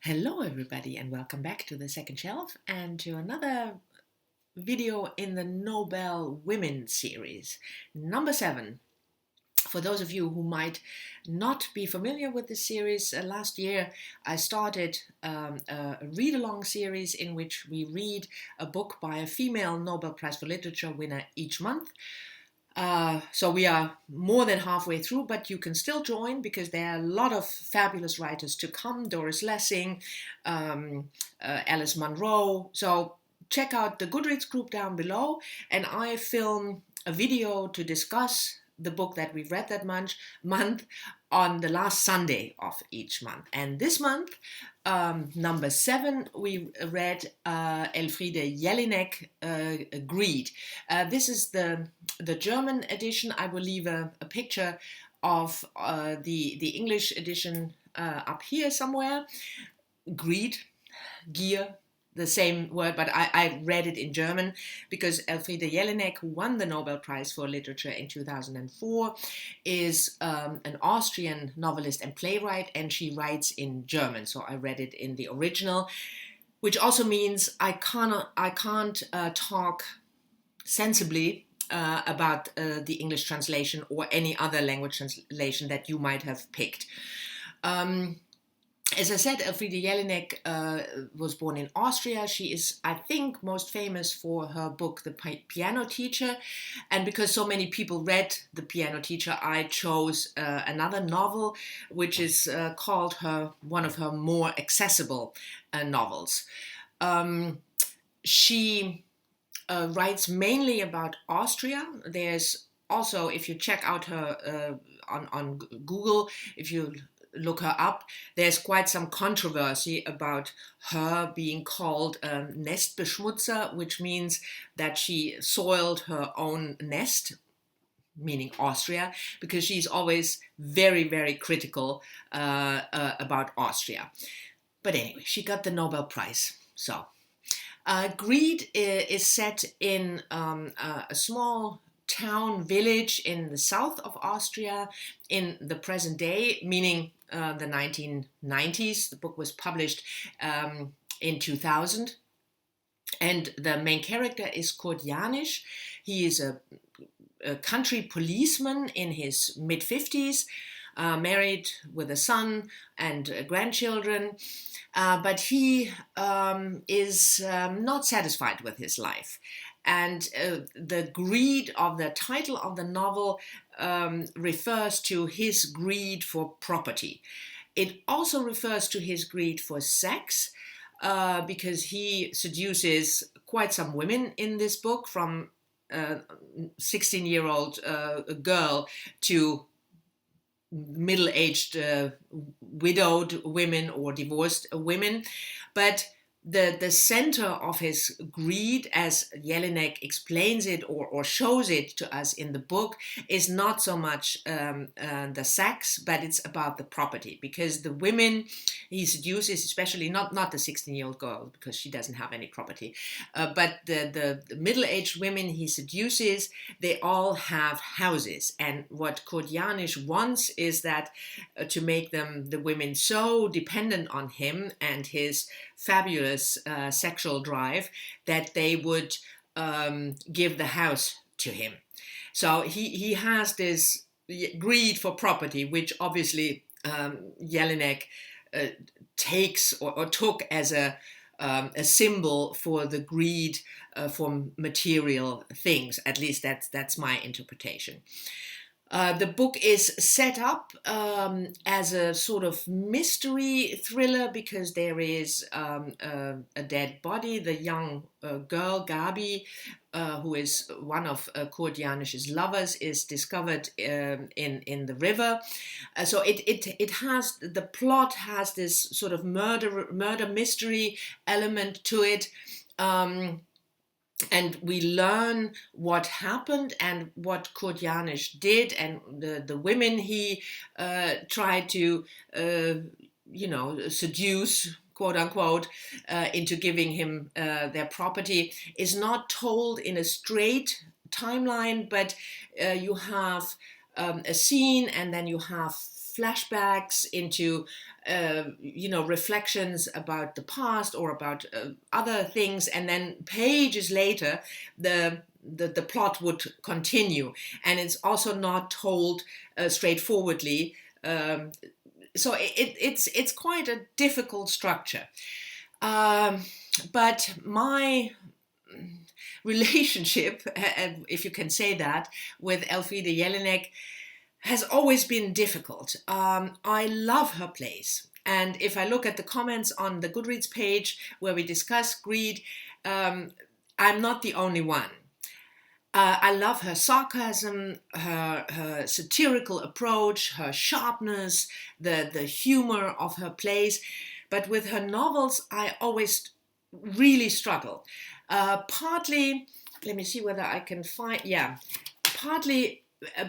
Hello everybody and welcome back to the second shelf and to another video in the NobelWomen series, number 7. For those of you who might not be familiar with this series, last year I started a read-along series in which we read a book by a female Nobel Prize for Literature winner each month. So we are more than halfway through, but you can still join because there are a lot of fabulous writers to come. Doris Lessing, Alice Munro. So check out the Goodreads group down below, and I film a video to discuss the book that we've read that month on the last Sunday of each month. And this month, number 7, we read Elfriede Jelinek, Greed. This is the German edition. I will leave a picture of the English edition up here somewhere. Greed, Gier, the same word, but I read it in German because Elfriede Jelinek, who won the Nobel Prize for Literature in 2004, is an Austrian novelist and playwright, and she writes in German. So I read it in the original, which also means I can't talk sensibly about the English translation or any other language translation that you might have picked. As I said, Elfriede Jelinek was born in Austria. She is, I think, most famous for her book, The Piano Teacher. And because so many people read The Piano Teacher, I chose another novel, which is called one of her more accessible novels. She writes mainly about Austria. There's also, if you check out her on Google, if you look her up, there's quite some controversy about her being called Nestbeschmutzer, which means that she soiled her own nest, meaning Austria, because she's always very, very critical about Austria. But anyway, she got the Nobel Prize. So, Greed is set in a small town, village in the south of Austria in the present day, meaning the 1990s. The book was published in 2000. And the main character is Kurt Janisch. He is a country policeman in his mid-50s, married with a son and grandchildren. But he is not satisfied with his life. And the greed of the title of the novel refers to his greed for property. It also refers to his greed for sex, because he seduces quite some women in this book, from a 16-year-old girl to middle-aged widowed women or divorced women. But the center of his greed, as Jelinek explains it or shows it to us in the book, is not so much the sex, but it's about the property. Because the women he seduces, especially not the 16-year-old girl, because she doesn't have any property, but the middle-aged women he seduces, they all have houses. And what Kurt Janisch wants is that to make the women so dependent on him and his fabulous sexual drive that they would give the house to him. So he has this greed for property, which obviously Jelinek takes or took as a symbol for the greed for material things. At least that's my interpretation. The book is set up as a sort of mystery thriller because there is a dead body. The young girl, Gabi, who is one of Kurt Janisch's lovers, is discovered in the river. So it has, the plot has this sort of murder mystery element to it. And we learn what happened and what Kurt Janisch did, and the women he tried to, seduce, quote unquote, into giving him their property, is not told in a straight timeline, but you have a scene and then you have flashbacks, into reflections about the past or about other things, and then pages later the plot would continue, and it's also not told straightforwardly. So it's quite a difficult structure. But my relationship, if you can say that, with Elfriede Jelinek has always been difficult. I love her plays. And if I look at the comments on the Goodreads page where we discuss Greed, I'm not the only one. I love her sarcasm, her satirical approach, her sharpness, the humor of her plays. But with her novels, I always really struggle. Partly, let me see whether I can find, partly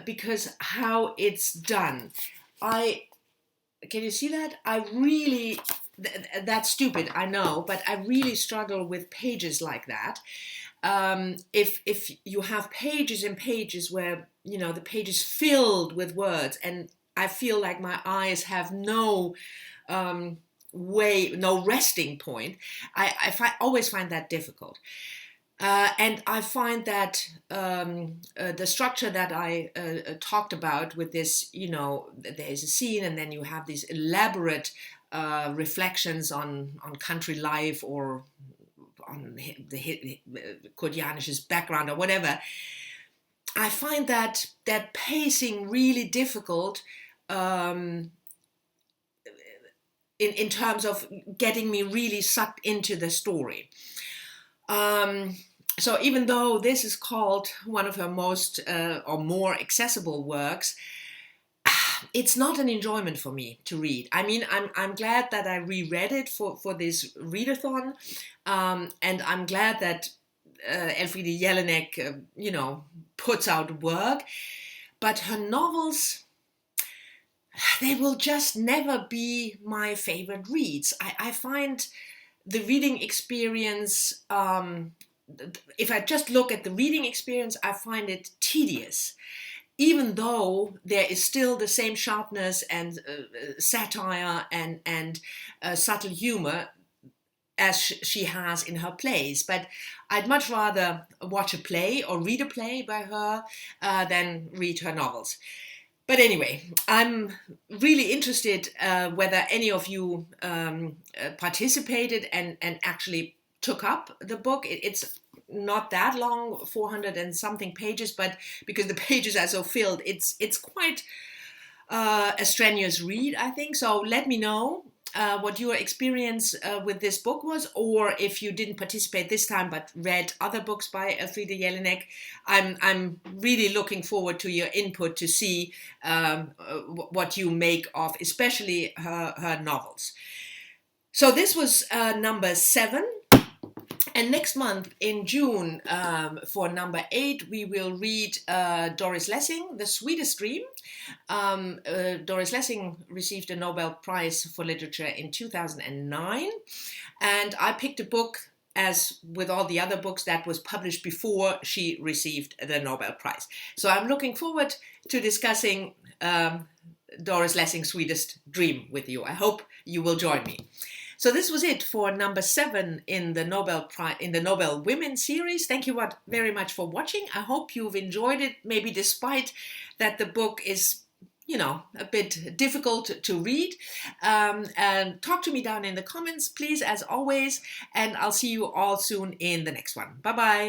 because how it's done. Can you see that? I really, that's stupid, I know, but I really struggle with pages like that. If you have pages and pages where, the page is filled with words, and I feel like my eyes have no no resting point, I always find that difficult. And I find that the structure that I talked about with this, there's a scene and then you have these elaborate reflections on country life or on the Kurt Janish's background or whatever. I find that pacing really difficult in terms of getting me really sucked into the story. So even though this is called one of her most or more accessible works, it's not an enjoyment for me to read. I mean, I'm glad that I reread it for this readathon, and I'm glad that Elfriede Jelinek, puts out work, but her novels, they will just never be my favorite reads. I find the reading experience, if I just look at the reading experience, I find it tedious. Even though there is still the same sharpness and satire and subtle humor as she has in her plays. But I'd much rather watch a play or read a play by her than read her novels. But anyway, I'm really interested whether any of you participated and actually took up the book. It's not that long, 400 and something pages, but because the pages are so filled, it's quite a strenuous read, I think. So let me know what your experience with this book was, or if you didn't participate this time but read other books by Elfriede Jelinek. I'm really looking forward to your input to see what you make of especially her novels. So this was number 7. And next month in June, for number 8, we will read Doris Lessing, The Sweetest Dream. Doris Lessing received a Nobel Prize for Literature in 2009. And I picked a book, as with all the other books, that was published before she received the Nobel Prize. So I'm looking forward to discussing Doris Lessing's Sweetest Dream with you. I hope you will join me. So this was it for number 7 in the NobelWomen series. Thank you very much for watching. I hope you've enjoyed it, maybe despite that the book is, a bit difficult to read. And talk to me down in the comments, please, as always. And I'll see you all soon in the next one. Bye-bye.